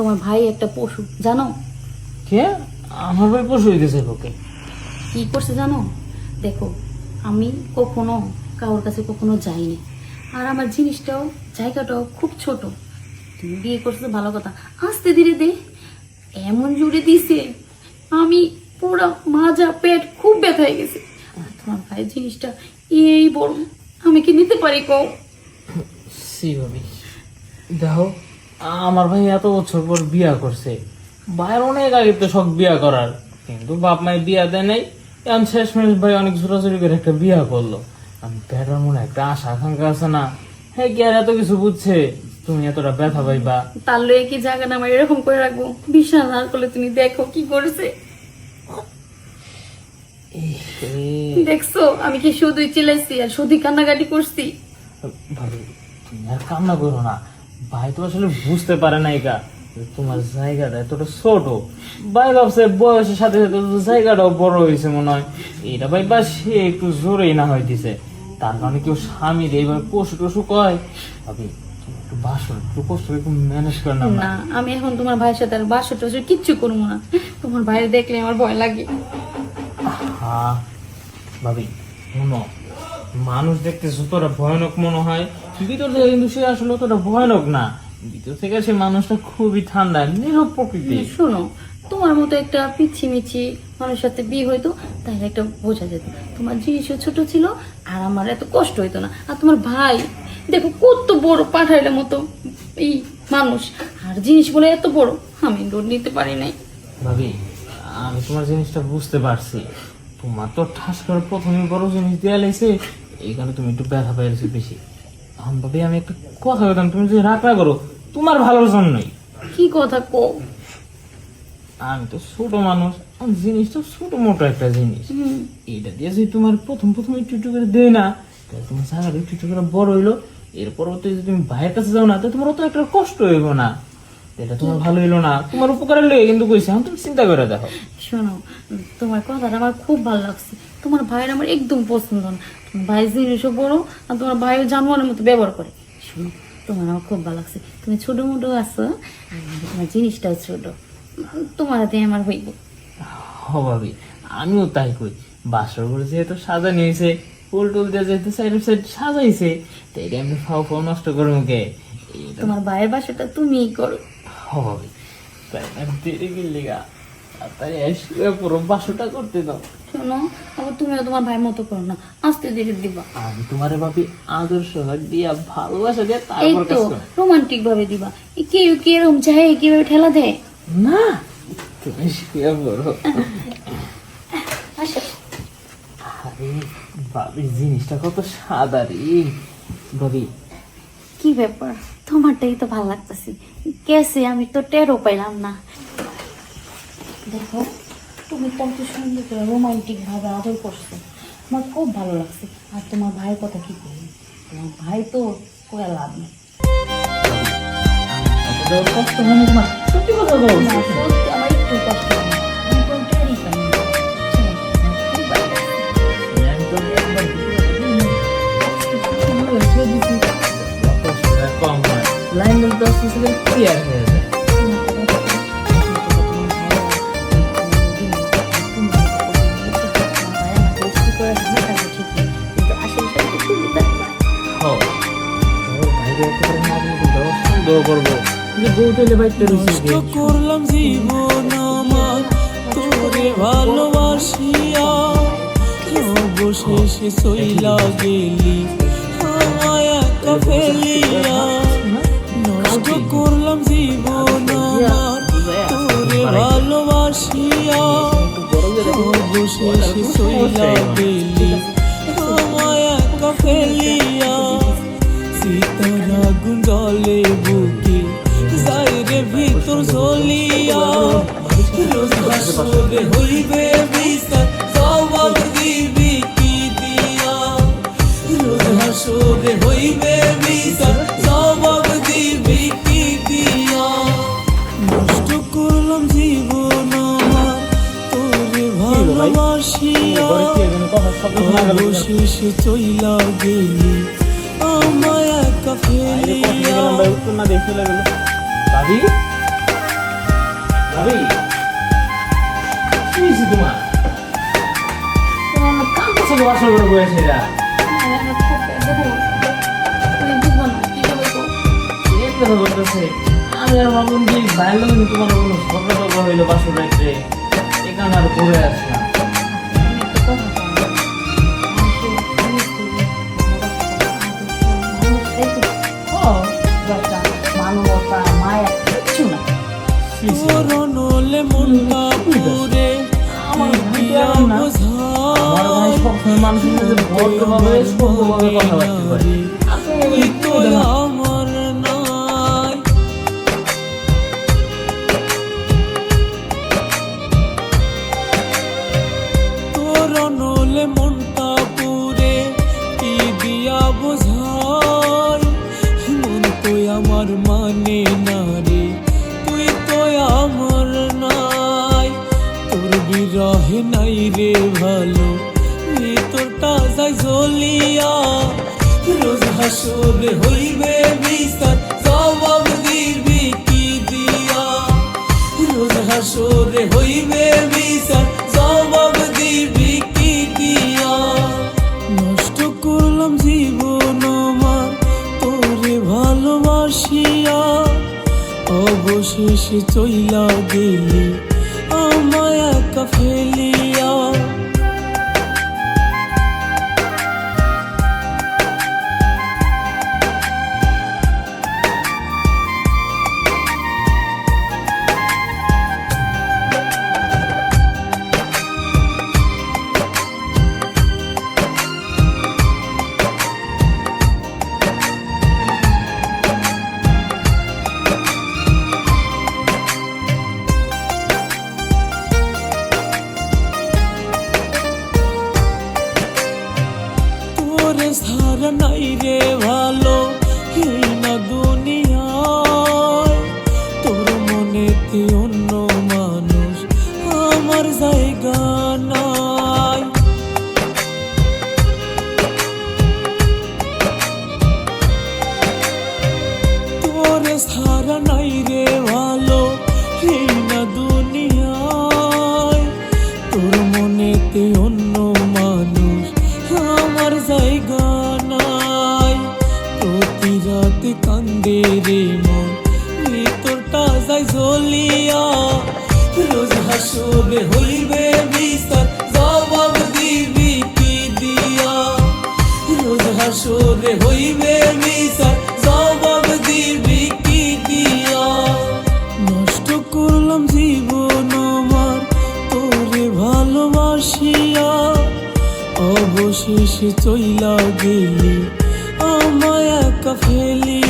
তোমার ভাই একটা পশু জানো? কে? আমার ভাই পশু হইতেছে ওকে? কি করছে জানো? দেখো, আমি কখনো কারোর কাছে কখনো যাইনি, আর আমার জিনিসটাও জায়গাটাও খুব ছোট। তুমি বিয়ে করছো ভালো কথা, আস্তে ধীরে দে, এমন জুড়ে দিছে আমি পুরো মাজা পেট খুব ব্যথা হয়ে গেছে। আর তোমার ভাইয়ের জিনিসটা এই বড়, আমি কি নিতে পারি কও? সি ভাবি, দেখো আমার ভাই এত বছর পর বিয়া করছে, ভাইয়ের অনেক আগে তো শখ বিয়া করার, কিন্তু বাপ মায়ের বিয়া দেয় নাই। এখন শেষমেশ ভাই অনেক ছোটাছুটি করে একটা বিয়া করলো। আমি বেটার মনে একটা আশা আকাঙ্ক্ষা আছে না, হ্যাঁ কি আর এত কিছু বুঝছে তুমি এতটা ব্যথা পাইবা? তার লয়ে কি জায়গা না আমার এরকম করে রাখবো? বিশাল আর করলে তুমি দেখো কি করেছে। দেখছো আমি কি শুধুই চিল্লাইছি আর শুধুই কান্নাকাটি করছি? ভাবি তুমি আর কান্না করো না, ভাই তো আসলে বুঝতে পারে না একা তোমার জায়গাটা এতটা ছোট। ভাই ভাবছে বয়সের সাথে সাথে তো জায়গাটাও বড় হয়েছে মনে হয়, এটা ভাই বা সে একটু জোরেই না হইতেছে। তার কারণে কেউ স্বামীর এইভাবে পশু টসু কয়। ভাবি তুমি একটু বাসো, একটু কষ্ট করে একটু ম্যানেজ করে নাও না। না, আমি এখন তোমার ভাইয়ের সাথে আর বাসর টাসর কিচ্ছু করবো না। তোমার ভাইয়ের দেখলে আমার ভয় লাগে। হ্যাঁ ভাবি শুনো, মানুষ দেখতে যতটা ভয়ানক মনে হয় ভিতর থেকে কিন্তু সে আসলে অতটা ভয়ানক না। ভিতর থেকে সে মানুষটা খুবই ঠান্ডা নীরব প্রকৃতি। শোনো, তোমার মতো একটা পিচ্ছি মিছি মানুষের সাথে বিয়ে হইতো, তাহলে একটা বোঝা যেত তোমার জিনিসও ছোট ছিল আর আমার এত কষ্ট হইতো না। আর তোমার ভাই দেখো কত বড় পাঠাইলে মতো এই মানুষ, আর জিনিস বলে এত বড়, আমি লোড নিতে পারি নাই। ভাবি আমি তোমার জিনিসটা বুঝতে পারছি, তোমার তো ঠাস করে প্রথমে বড় জিনিস দেওয়া লাগছে, এই কারণে তুমি একটু ব্যথা পাইছো বেশি। এখন ভাবি আমি একটা কথা বলতাম, তুমি যদি রাগ না করো, তোমার ভালোর জন্যই। কি কথা কো? আমি তো ছোট মানুষ, আমার জিনিসটা ছোট মোটো একটা জিনিস, এইটা দিয়ে যদি তোমার প্রথম প্রথম একটু একটু করে দেয় না, তাহলে তোমার জায়গাটা একটু একটু করে বড় হইলো। এর পরবর্তী যদি তুমি ভাইয়ের কাছে যাও না, তাহলে তোমার অত একটা কষ্ট হইব না। এটা তোমার ভালো হইলো না, তোমার উপকারের লেগে কিন্তু কইছি, এখন তুমি চিন্তা করে দেখো। শোনো, তোমার কথাটা আমার খুব ভালো লাগছে। তোমার ভাইয়ের আমার একদম পছন্দ না। তোমার ভাই জিনিসও বড় আর তোমার ভাইও জানোয়ারের মতো ব্যবহার করে। শোনো, তোমার আমার খুব ভালো লাগছে, তুমি ছোট মোটো আছো আর তোমার জিনিসটাও ছোট, তোমার হাতে আমার হইব। ভাবি আমিও তাই কই, বাসর করে যেহেতু সাজা নিয়েছে, ফুল টুল দিয়ে যেহেতু সাইড সাইড সাজাইছে, তো এটা আমি ফাও ফাও নষ্ট করে মুখে। তোমার ভাইয়ের বাসাটা তুমিই করো। ভাবি তাই না দেরি গেলি গা, তাই শুয়ে পুরো বাসটা করতে দাও। শোনো, আবার তুমিও তোমার ভাইয়ের মতো করো না, আস্তে ধীরে দিবা। আমি তোমারে ভাবি আদর্শ দিয়া ভালোবাসা দিয়া এই তারপর তো কাজ করো। রোমান্টিক ভাবে দিবা। কেউ কিরকম চাহে কিভাবে ঠেলা দেয়। না তুমি শুয়ে পড়ো। আচ্ছা, আরে ভাবি জিনিসটা কত সাদা রে। ভাবি কি ব্যাপার, তোমারটাই তো ভালো লাগতেছে, কেসে আমি তো টেরও পাইলাম না। দেখো, তুমি কত সুন্দর করে রোমান্টিক ভাবে আদর করছো, আমার খুব ভালো লাগছে। আর তোমার ভাইয়ের কথা কি বলি, তোমার ভাই তো করে লাভ নেই। এতটাও কষ্ট হয়নি তোমার? সত্যি কথা বল। না, সত্যি আমার একটু কষ্ট হয়, আমি কোনো টেরই পাই না। খুব ভালো লাগছে। আমি তো একবার কষ্টটা কম হয়, লাইন বলতে আস্তে আস্তে ক্লিয়ার হয়ে যায়। হও, তোর ভাইকে একেবারে না বলতে দাও, সন্দেহ করবো যে বউ তেলে বাইতে রয়েছে। নষ্ট করলাম জীবন আমার তোরে ভালোবাসিয়া, অবশেষে সইলা গেলি আমায় একা ফেলিয়া। নষ্ট করলাম জীবন আমার তোরে ভালোবাসিয়া, অবশেষে সইলা গেলি আমায় একা ফেলিয়া। সীতার আগুন জ্বলে বুকে যাইরে ভিতর জ্বলিয়া, রোজ হাসরে হইবে বিচার জবাব দিবি কি দিয়া। রোজ হাসরে হইবে বিচার জবাব দিবি কি দিয়া। নষ্ট করলাম জীবন আমার তোরে ভালোবাসিয়া, অবশেষে চইলা গেলি আমায় একা ফেলিয়া। উত্তর না দেখে গেল। ভাবি ভাবি কি হয়েছে তোমার? তোমার কান কাছে বাসর করে বসে এরা এর কথা বলতেছে। আমি আর ভাবলাম যে বাইরে লোক তোমার কোনো ঝগড়া টগড়া হইলো বাসর রাত্রে, এই কারণে আর ঘুরে আসলাম। মানবতা মায়া কিচ্ছু না। করনলে মনটা পুরে আমার ভাই সবসময় মানুষের মধ্যে ভদ্রভাবে সভ্যভাবে কথাবার্তা করে। তুই তো আমার নাই করনলে মনটা পুরে কি দিয়া বোঝাই মন তো আমার মানে না রে তুই তো আমার নাই তোর বিরহে নাই রে ভালো ভিতরটা যাই জ্বলিয়া রোজ হাসরে হইবে বিচার জবাব দিবি কি দিয়া রোজ হাসরে হইবে বিচার জবাব দিবি কি দিয়া নষ্ট করলাম জীবন আমার তোরে ভালোবাসিয়া অবশেষে চইলা গেলি আমায় একা ফেলিয়া তোরে সারা নাই রে ভালো এই না দুনিয়ায় তোর মনেতে অন্য মানুষ আমার জায়গা নাই তোরে সারা নাই রে ভালো এই না দুনিয়ায় তোর মনেতে অন্য মানুষ আমার জায়গা নাই প্রতি রাতে কান্দে রে মন ভিতরটা যাই জ্বলিয়া রোজ হাসরে হইবে বিচার জবাব দিবি কি দিয়া রোজ হাসরে হইবে বিচার জবাব দিবি কি দিয়া নষ্ট করলাম জীবন আমার তোরে ভালোবাসিয়া অবশেষে চইলা গেলি আমায় একা ফেলি